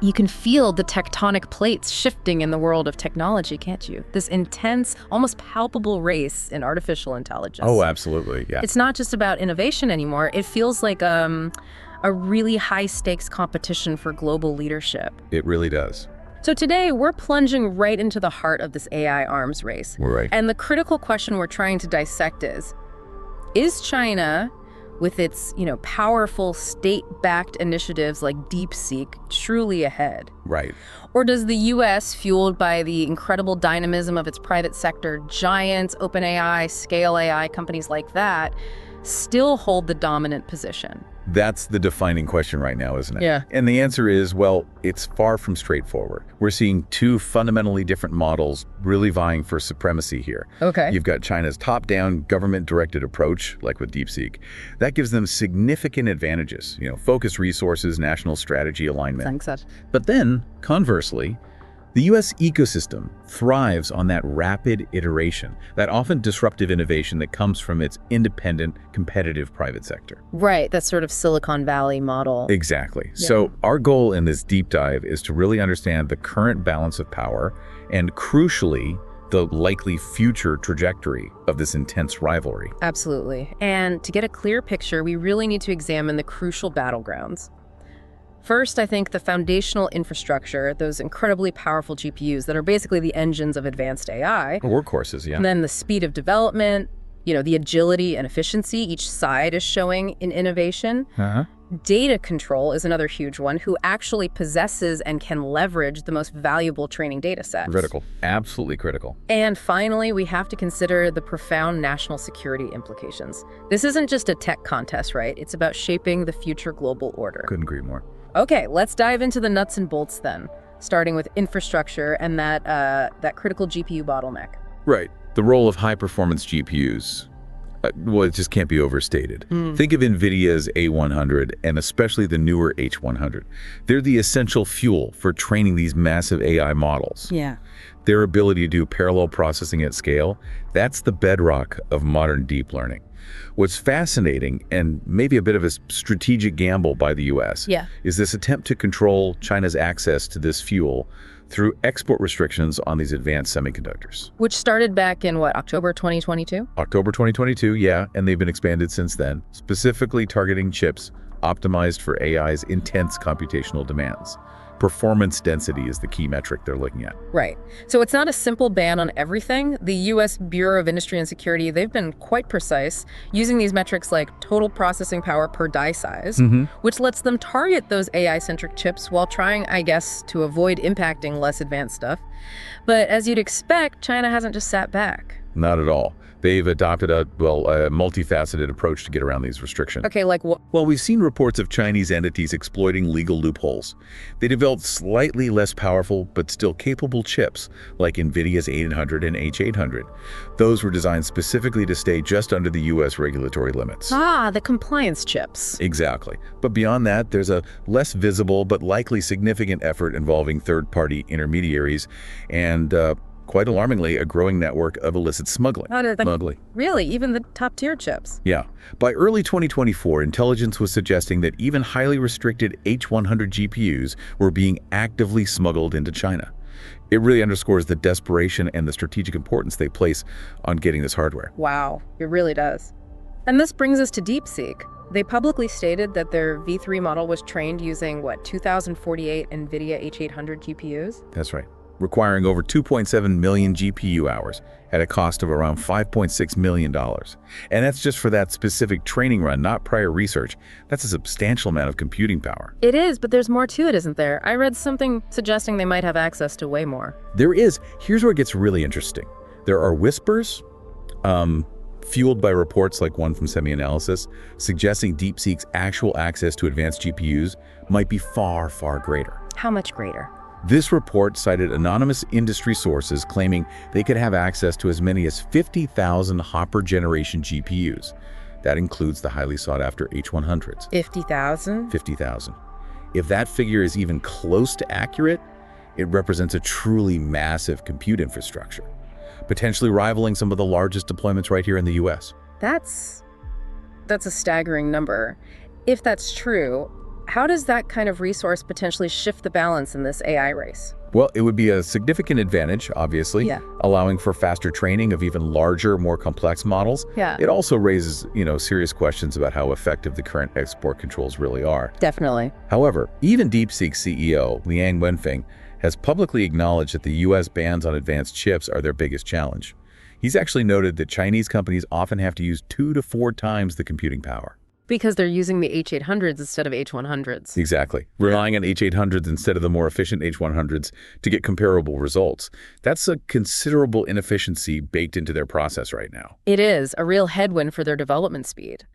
You can feel the tectonic plates shifting in the world of technology, can't you? This intense, almost palpable race in artificial intelligence. Oh, absolutely, yeah. It's not just about innovation anymore. It feels like a really high-stakes competition for global leadership. It really does. So today, we're plunging right into the heart of this AI arms race. Right. And the critical question we're trying to dissect is China, with its, powerful state-backed initiatives like DeepSeek, truly ahead? Right. Or does the U.S., fueled by the incredible dynamism of its private sector giants, OpenAI, Scale AI, companies like that, still hold the dominant position? That's the defining question right now, isn't it? Yeah. And the answer is, well, it's far from straightforward. We're seeing two fundamentally different models really vying for supremacy here. Okay. You've got China's top-down, government-directed approach, like with DeepSeek. That gives them significant advantages, focused resources, national strategy alignment. Thanks, Ed. But then, conversely, the U.S. ecosystem thrives on that rapid iteration, that often disruptive innovation that comes from its independent, competitive private sector. Right, that sort of Silicon Valley model. Exactly. Yeah. So our goal in this deep dive is to really understand the current balance of power and, crucially, the likely future trajectory of this intense rivalry. Absolutely. And to get a clear picture, we really need to examine the crucial battlegrounds. First, I think the foundational infrastructure, those incredibly powerful GPUs that are basically the engines of advanced AI. Workhorses, yeah. And then the speed of development, the agility and efficiency each side is showing in innovation. Data control is another huge one, who actually possesses and can leverage the most valuable training data sets. Critical. Absolutely critical. And finally, we have to consider the profound national security implications. This isn't just a tech contest, right? It's about shaping the future global order. Couldn't agree more. Okay, let's dive into the nuts and bolts then, starting with infrastructure and that critical GPU bottleneck. Right. The role of high-performance GPUs, well, it just can't be overstated. Think of NVIDIA's A100 and especially the newer H100. They're the essential fuel for training these massive AI models. Yeah. Their ability to do parallel processing at scale, that's the bedrock of modern deep learning. What's fascinating, and maybe a bit of a strategic gamble by the U.S., is this attempt to control China's access to this fuel through export restrictions on these advanced semiconductors. Which started back in, October 2022? October 2022, yeah, and they've been expanded since then, specifically targeting chips optimized for AI's intense computational demands. Performance density is the key metric they're looking at. Right. So it's not a simple ban on everything. The U.S. Bureau of Industry and Security, they've been quite precise, using these metrics like total processing power per die size, which lets them target those AI-centric chips while trying, I guess, to avoid impacting less advanced stuff. But as you'd expect, China hasn't just sat back. Not at all. They've adopted a multifaceted approach to get around these restrictions. Okay, like what? Well, we've seen reports of Chinese entities exploiting legal loopholes. They developed slightly less powerful but still capable chips, like NVIDIA's 800 and H800. Those were designed specifically to stay just under the U.S. regulatory limits. The compliance chips. Exactly. But beyond that, there's a less visible but likely significant effort involving third-party intermediaries and, quite alarmingly, a growing network of illicit smuggling. Really? Even the top-tier chips? Yeah. By early 2024, intelligence was suggesting that even highly restricted H100 GPUs were being actively smuggled into China. It really underscores the desperation and the strategic importance they place on getting this hardware. Wow, it really does. And this brings us to DeepSeek. They publicly stated that their V3 model was trained using, 2048 NVIDIA H800 GPUs? That's right. Requiring over 2.7 million GPU hours at a cost of around $5.6 million. And that's just for that specific training run, not prior research. That's a substantial amount of computing power. It is, but there's more to it, isn't there? I read something suggesting they might have access to way more. There is. Here's where it gets really interesting. There are whispers, fueled by reports like one from SemiAnalysis, suggesting DeepSeek's actual access to advanced GPUs might be far, far greater. How much greater? This report cited anonymous industry sources claiming they could have access to as many as 50,000 Hopper generation GPUs. That includes the highly sought-after H100s. 50,000? 50,000. If that figure is even close to accurate, it represents a truly massive compute infrastructure, potentially rivaling some of the largest deployments right here in the US. That's a staggering number. If that's true, How does that kind of resource potentially shift the balance in this AI race? Well, it would be a significant advantage, obviously, allowing for faster training of even larger, more complex models. It also raises, serious questions about how effective the current export controls really are. Definitely. However, even DeepSeek CEO Liang Wenfeng has publicly acknowledged that the U.S. bans on advanced chips are their biggest challenge. He's actually noted that Chinese companies often have to use 2 to 4 times the computing power. Because they're using the H800s instead of H100s. Exactly. Relying on H800s instead of the more efficient H100s to get comparable results. That's a considerable inefficiency baked into their process right now. It is a real headwind for their development speed.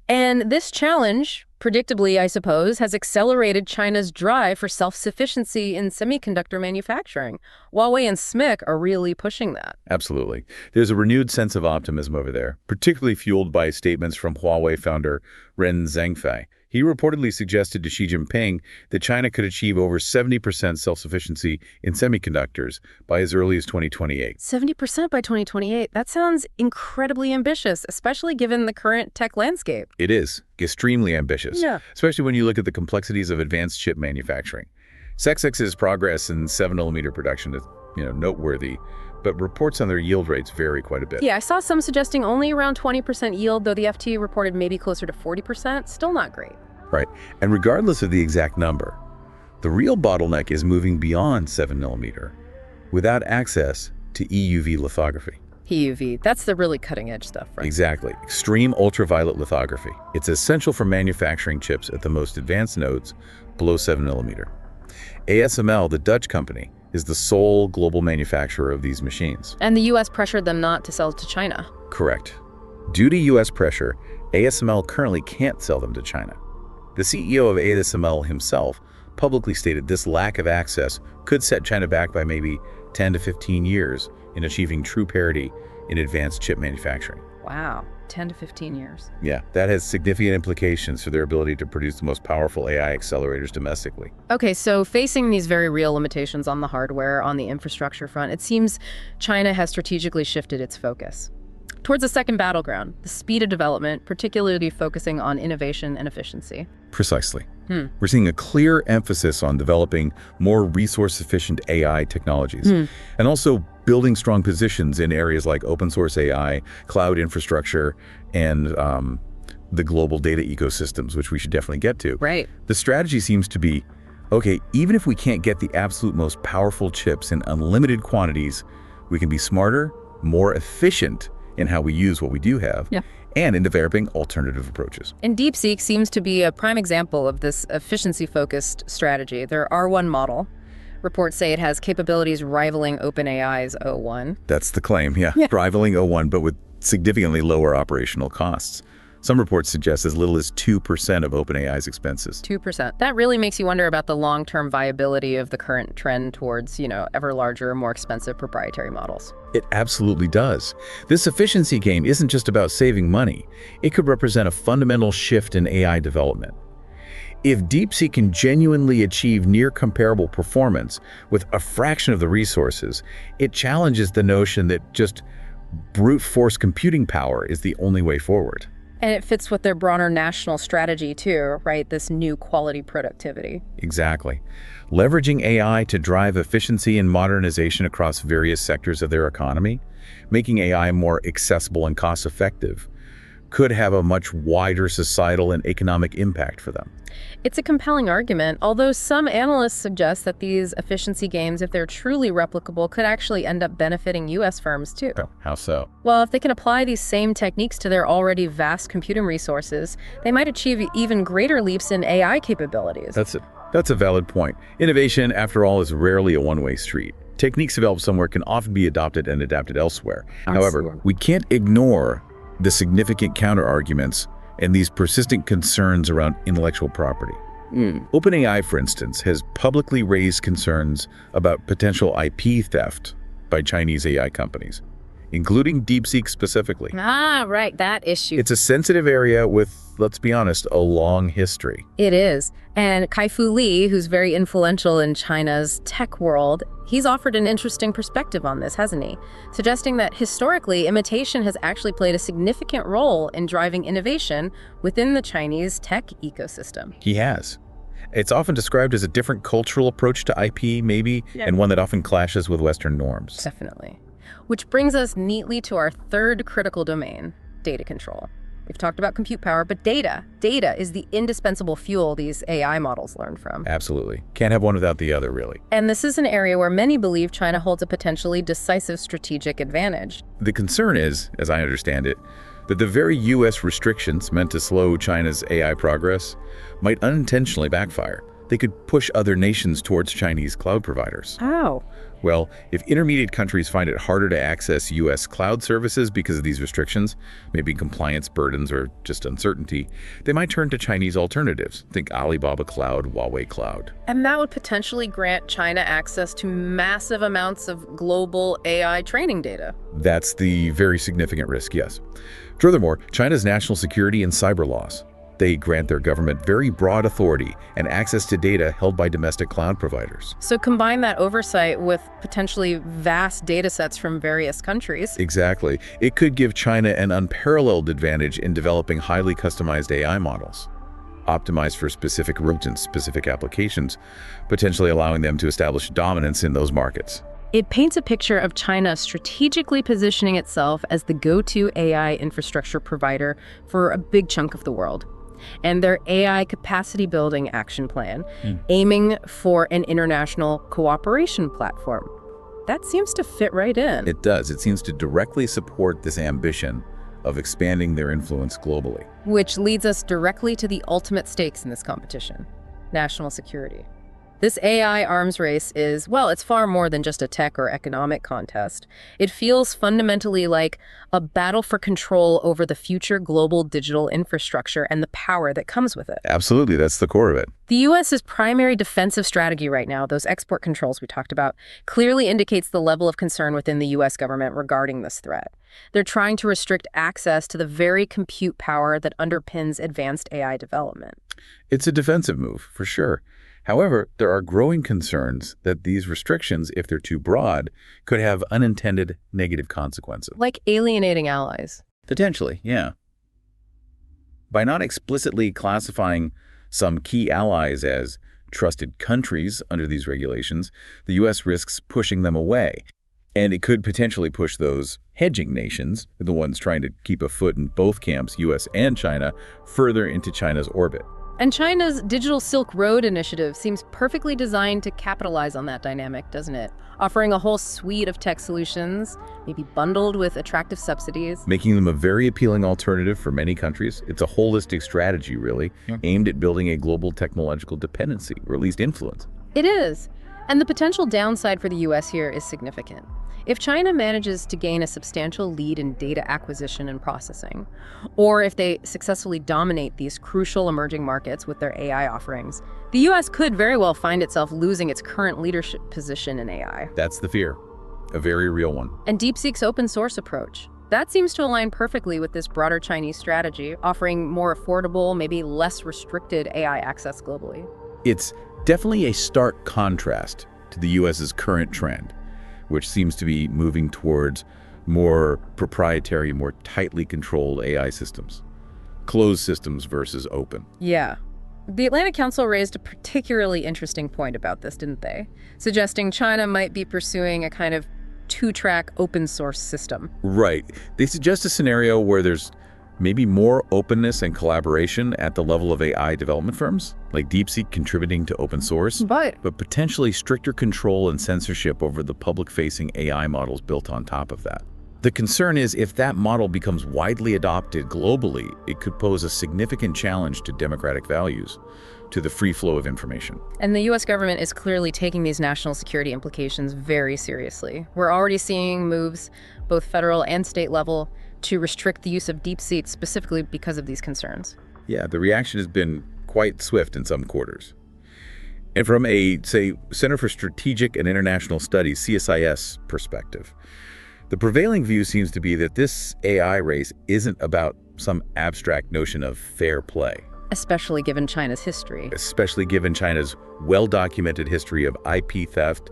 And this challenge, predictably, I suppose, has accelerated China's drive for self-sufficiency in semiconductor manufacturing. Huawei and SMIC are really pushing that. Absolutely. There's a renewed sense of optimism over there, particularly fueled by statements from Huawei founder Ren Zhengfei. He reportedly suggested to Xi Jinping that China could achieve over 70% self-sufficiency in semiconductors by as early as 2028. 70% by 2028? That sounds incredibly ambitious, especially given the current tech landscape. It is extremely ambitious, especially when you look at the complexities of advanced chip manufacturing. SexX's progress in 7nm production is, noteworthy, but reports on their yield rates vary quite a bit. Yeah, I saw some suggesting only around 20% yield, though the FT reported maybe closer to 40%. Still not great. Right. And regardless of the exact number, the real bottleneck is moving beyond 7nm without access to EUV lithography. EUV, that's the really cutting-edge stuff, right? Exactly. Extreme ultraviolet lithography. It's essential for manufacturing chips at the most advanced nodes below 7nm. ASML, the Dutch company, is the sole global manufacturer of these machines. And the U.S. pressured them not to sell to China. Correct. Due to U.S. pressure, ASML currently can't sell them to China. The CEO of ASML himself publicly stated this lack of access could set China back by maybe 10 to 15 years in achieving true parity in advanced chip manufacturing. Wow, 10 to 15 years. Yeah, that has significant implications for their ability to produce the most powerful AI accelerators domestically. Okay, so facing these very real limitations on the hardware, on the infrastructure front, it seems China has strategically shifted its focus towards a second battleground, the speed of development, particularly focusing on innovation and efficiency. Precisely. We're seeing a clear emphasis on developing more resource-efficient AI technologies, and also building strong positions in areas like open source AI, cloud infrastructure, and the global data ecosystems, which we should definitely get to. Right. The strategy seems to be, okay, even if we can't get the absolute most powerful chips in unlimited quantities, we can be smarter, more efficient in how we use what we do have, and in developing alternative approaches. And DeepSeek seems to be a prime example of this efficiency-focused strategy. Their R1 model, reports say it has capabilities rivaling OpenAI's O1. That's the claim, rivaling O1, but with significantly lower operational costs. Some reports suggest as little as 2% of OpenAI's expenses. 2%. That really makes you wonder about the long-term viability of the current trend towards, ever larger, more expensive proprietary models. It absolutely does. This efficiency game isn't just about saving money. It could represent a fundamental shift in AI development. If DeepSeek can genuinely achieve near comparable performance with a fraction of the resources, it challenges the notion that just brute force computing power is the only way forward. And it fits with their broader national strategy too, right? This new quality productivity. Exactly. Leveraging AI to drive efficiency and modernization across various sectors of their economy, making AI more accessible and cost-effective, could have a much wider societal and economic impact for them. It's a compelling argument, although some analysts suggest that these efficiency gains, if they're truly replicable, could actually end up benefiting U.S. firms too. Oh, how so? Well, if they can apply these same techniques to their already vast computing resources, they might achieve even greater leaps in AI capabilities. That's a valid point. Innovation, after all, is rarely a one-way street. Techniques developed somewhere can often be adopted and adapted elsewhere. However, we can't ignore the significant counter-arguments and these persistent concerns around intellectual property. OpenAI, for instance, has publicly raised concerns about potential IP theft by Chinese AI companies, including DeepSeek specifically. Ah, right, that issue. It's a sensitive area with, let's be honest, a long history. It is. And Kai-Fu Lee, who's very influential in China's tech world, He's offered an interesting perspective on this, hasn't he? Suggesting that historically, imitation has actually played a significant role in driving innovation within the Chinese tech ecosystem. He has. It's often described as a different cultural approach to IP, maybe, and one that often clashes with Western norms. Definitely. Which brings us neatly to our third critical domain, data control. We've talked about compute power, but data is the indispensable fuel these AI models learn from. Absolutely. Can't have one without the other, really. And this is an area where many believe China holds a potentially decisive strategic advantage. The concern is, as I understand it, that the very U.S. restrictions meant to slow China's AI progress might unintentionally backfire. They could push other nations towards Chinese cloud providers. How? Well, if intermediate countries find it harder to access U.S. cloud services because of these restrictions, maybe compliance burdens or just uncertainty, they might turn to Chinese alternatives. Think Alibaba Cloud, Huawei Cloud. And that would potentially grant China access to massive amounts of global AI training data. That's the very significant risk, yes. Furthermore, China's national security and cyber laws. They grant their government very broad authority and access to data held by domestic cloud providers. So combine that oversight with potentially vast data sets from various countries. Exactly. It could give China an unparalleled advantage in developing highly customized AI models, optimized for specific regions, specific applications, potentially allowing them to establish dominance in those markets. It paints a picture of China strategically positioning itself as the go-to AI infrastructure provider for a big chunk of the world. And their AI capacity building action plan, aiming for an international cooperation platform. That seems to fit right in. It does. It seems to directly support this ambition of expanding their influence globally. Which leads us directly to the ultimate stakes in this competition: national security. This AI arms race is, well, it's far more than just a tech or economic contest. It feels fundamentally like a battle for control over the future global digital infrastructure and the power that comes with it. Absolutely, that's the core of it. The U.S.'s primary defensive strategy right now, those export controls we talked about, clearly indicates the level of concern within the U.S. government regarding this threat. They're trying to restrict access to the very compute power that underpins advanced AI development. It's a defensive move, for sure. However, there are growing concerns that these restrictions, if they're too broad, could have unintended negative consequences. Like alienating allies. Potentially, yeah. By not explicitly classifying some key allies as trusted countries under these regulations, the U.S. risks pushing them away. And it could potentially push those hedging nations, the ones trying to keep a foot in both camps, U.S. and China, further into China's orbit. And China's Digital Silk Road initiative seems perfectly designed to capitalize on that dynamic, doesn't it? Offering a whole suite of tech solutions, maybe bundled with attractive subsidies. Making them a very appealing alternative for many countries. It's a holistic strategy, really, aimed at building a global technological dependency, or at least influence. It is. And the potential downside for the U.S. here is significant. If China manages to gain a substantial lead in data acquisition and processing, or if they successfully dominate these crucial emerging markets with their AI offerings, the U.S. could very well find itself losing its current leadership position in AI. That's the fear, a very real one. And DeepSeek's open source approach, that seems to align perfectly with this broader Chinese strategy, offering more affordable, maybe less restricted AI access globally. It's definitely a stark contrast to the U.S.'s current trend, which seems to be moving towards more proprietary, more tightly controlled AI systems. Closed systems versus open. Yeah. The Atlantic Council raised a particularly interesting point about this, didn't they? Suggesting China might be pursuing a kind of two-track open source system. Right. They suggest a scenario where there's maybe more openness and collaboration at the level of AI development firms, like DeepSeek contributing to open source, but potentially stricter control and censorship over the public-facing AI models built on top of that. The concern is if that model becomes widely adopted globally, it could pose a significant challenge to democratic values, to the free flow of information. And the U.S. government is clearly taking these national security implications very seriously. We're already seeing moves, both federal and state level, to restrict the use of DeepSeek specifically because of these concerns. Yeah, the reaction has been quite swift in some quarters. And from a, say, Center for Strategic and International Studies, CSIS perspective, the prevailing view seems to be that this AI race isn't about some abstract notion of fair play. Especially given China's history. Especially given China's well-documented history of IP theft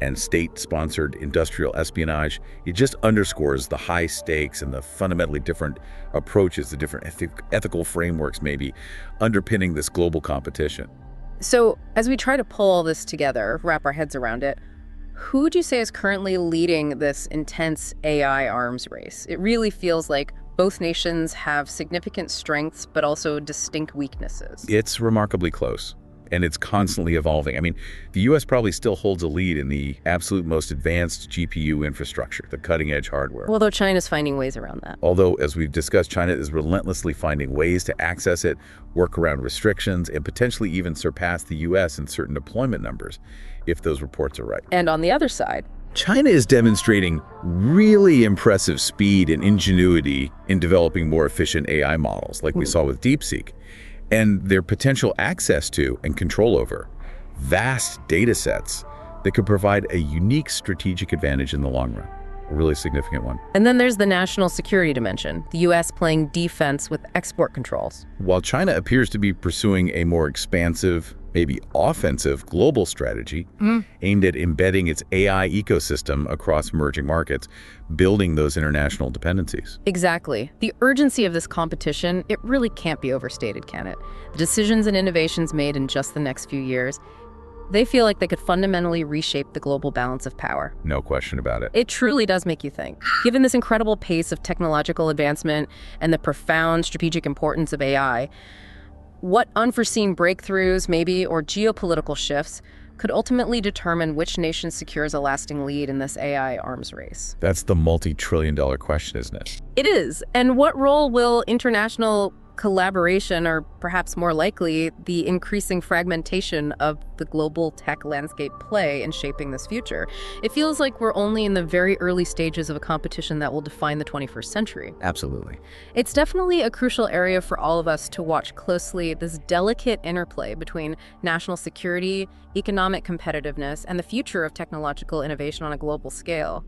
and state-sponsored industrial espionage, it just underscores the high stakes and the fundamentally different approaches, the different ethical frameworks maybe underpinning this global competition. So as we try to pull all this together, wrap our heads around it, who would you say is currently leading this intense AI arms race? It really feels like both nations have significant strengths, but also distinct weaknesses. It's remarkably close, and it's constantly evolving. I mean, the U.S. probably still holds a lead in the absolute most advanced GPU infrastructure, the cutting-edge hardware. Although China's finding ways around that. Although, as we've discussed, China is relentlessly finding ways to access it, work around restrictions, and potentially even surpass the U.S. in certain deployment numbers, if those reports are right. And on the other side, China is demonstrating really impressive speed and ingenuity in developing more efficient AI models, like we saw with DeepSeek, and their potential access to and control over vast data sets that could provide a unique strategic advantage in the long run, a really significant one. And then there's the national security dimension, the U.S. playing defense with export controls. While China appears to be pursuing a more expansive, maybe offensive global strategy aimed at embedding its AI ecosystem across emerging markets, building those international dependencies. Exactly. The urgency of this competition, it really can't be overstated, can it? The decisions and innovations made in just the next few years, they feel like they could fundamentally reshape the global balance of power. No question about it. It truly does make you think. Given this incredible pace of technological advancement and the profound strategic importance of AI, what unforeseen breakthroughs, maybe, or geopolitical shifts could ultimately determine which nation secures a lasting lead in this AI arms race? That's the multi-trillion-dollar question, isn't it? It is. And what role will international collaboration, or perhaps more likely, the increasing fragmentation of the global tech landscape play in shaping this future? It feels like we're only in the very early stages of a competition that will define the 21st century. Absolutely. It's definitely a crucial area for all of us to watch closely, this delicate interplay between national security, economic competitiveness, and the future of technological innovation on a global scale.